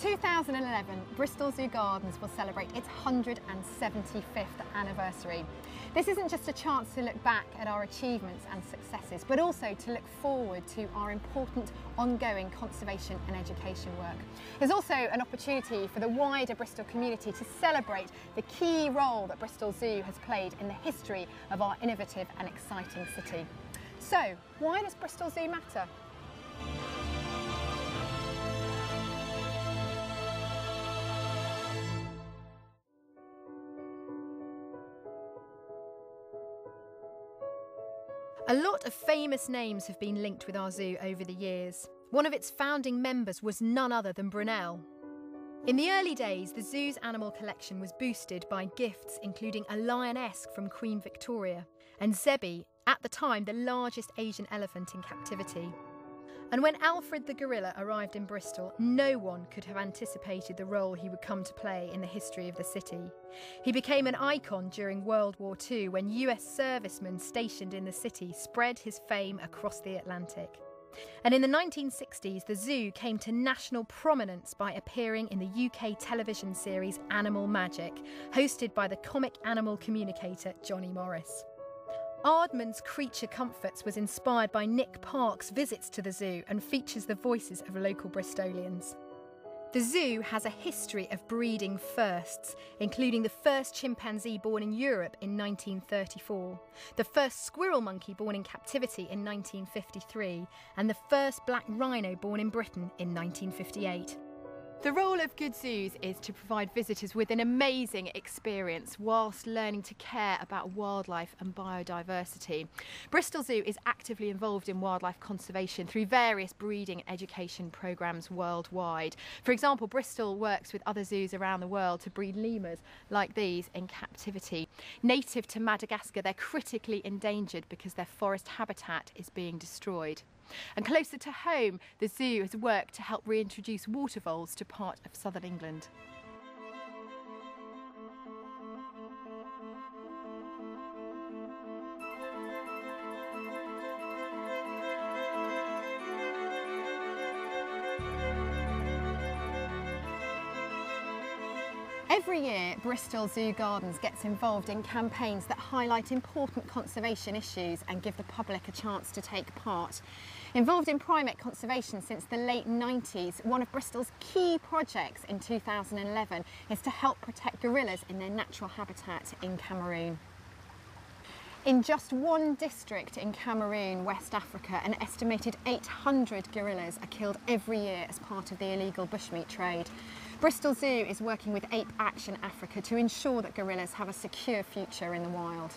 2011, Bristol Zoo Gardens will celebrate its 175th anniversary. This isn't just a chance to look back at our achievements and successes, but also to look forward to our important ongoing conservation and education work. There's also an opportunity for the wider Bristol community to celebrate the key role that Bristol Zoo has played in the history of our innovative and exciting city. So, why does Bristol Zoo matter? A lot of famous names have been linked with our zoo over the years. One of its founding members was none other than Brunel. In the early days, the zoo's animal collection was boosted by gifts including a lioness from Queen Victoria and Zebi, at the time the largest Asian elephant in captivity. And when Alfred the gorilla arrived in Bristol, no one could have anticipated the role he would come to play in the history of the city. He became an icon during World War II when US servicemen stationed in the city spread his fame across the Atlantic. And in the 1960s, the zoo came to national prominence by appearing in the UK television series Animal Magic, hosted by the comic animal communicator Johnny Morris. Aardman's Creature Comforts was inspired by Nick Park's visits to the zoo and features the voices of local Bristolians. The zoo has a history of breeding firsts, including the first chimpanzee born in Europe in 1934, the first squirrel monkey born in captivity in 1953, and the first black rhino born in Britain in 1958. The role of good zoos is to provide visitors with an amazing experience whilst learning to care about wildlife and biodiversity. Bristol Zoo is actively involved in wildlife conservation through various breeding and education programmes worldwide. For example, Bristol works with other zoos around the world to breed lemurs like these in captivity. Native to Madagascar, they're critically endangered because their forest habitat is being destroyed. And closer to home, the zoo has worked to help reintroduce water voles to part of southern England. Every year, Bristol Zoo Gardens gets involved in campaigns that highlight important conservation issues and give the public a chance to take part. Involved in primate conservation since the late 90s, one of Bristol's key projects in 2011 is to help protect gorillas in their natural habitat in Cameroon. In just one district in Cameroon, West Africa, an estimated 800 gorillas are killed every year as part of the illegal bushmeat trade. Bristol Zoo is working with Ape Action Africa to ensure that gorillas have a secure future in the wild.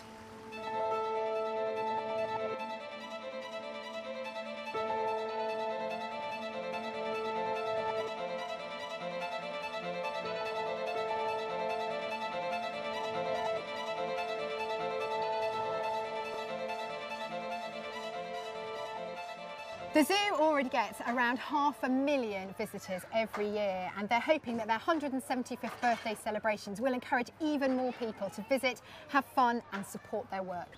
The zoo already gets around 500,000 visitors every year, and they're hoping that their 175th birthday celebrations will encourage even more people to visit, have fun and support their work.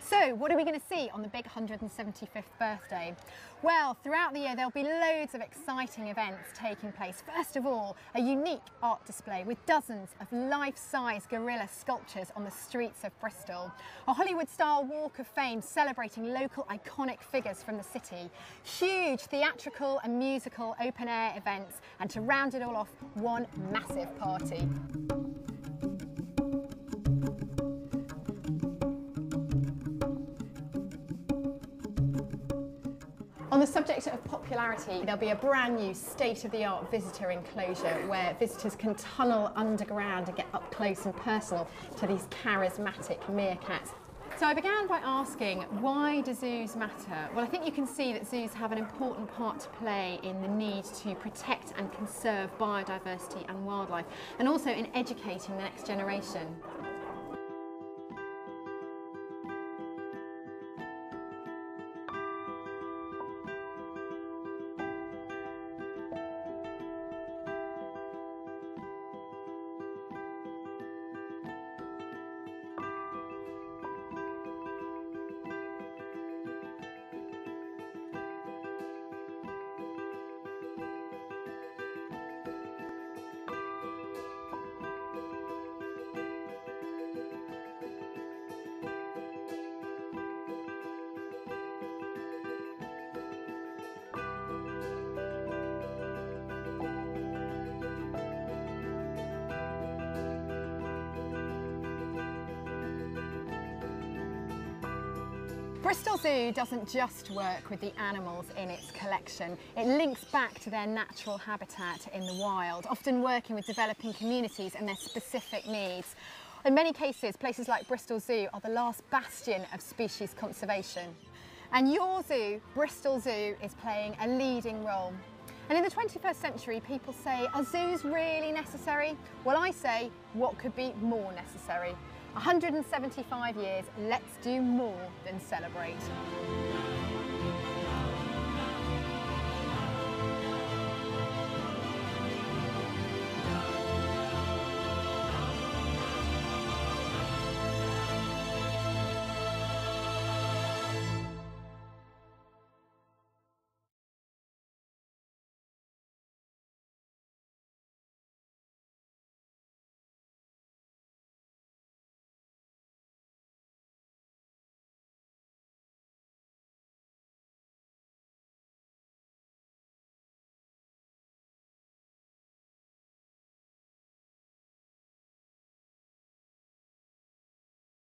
So what are we going to see on the big 175th birthday? Well, throughout the year there'll be loads of exciting events taking place. First of all, a unique art display with dozens of life-size gorilla sculptures on the streets of Bristol. A Hollywood-style walk of fame celebrating local iconic figures from the city. Huge theatrical and musical open-air events, and to round it all off, one massive party. On the subject of popularity, there'll be a brand new state-of-the-art visitor enclosure where visitors can tunnel underground and get up close and personal to these charismatic meerkats. So I began by asking, why do zoos matter? Well, I think you can see that zoos have an important part to play in the need to protect and conserve biodiversity and wildlife, and also in educating the next generation. Bristol Zoo doesn't just work with the animals in its collection, it links back to their natural habitat in the wild, often working with developing communities and their specific needs. In many cases, places like Bristol Zoo are the last bastion of species conservation. And your zoo, Bristol Zoo, is playing a leading role. And in the 21st century, people say, are zoos really necessary? Well, I say, what could be more necessary? 175 years, let's do more than celebrate.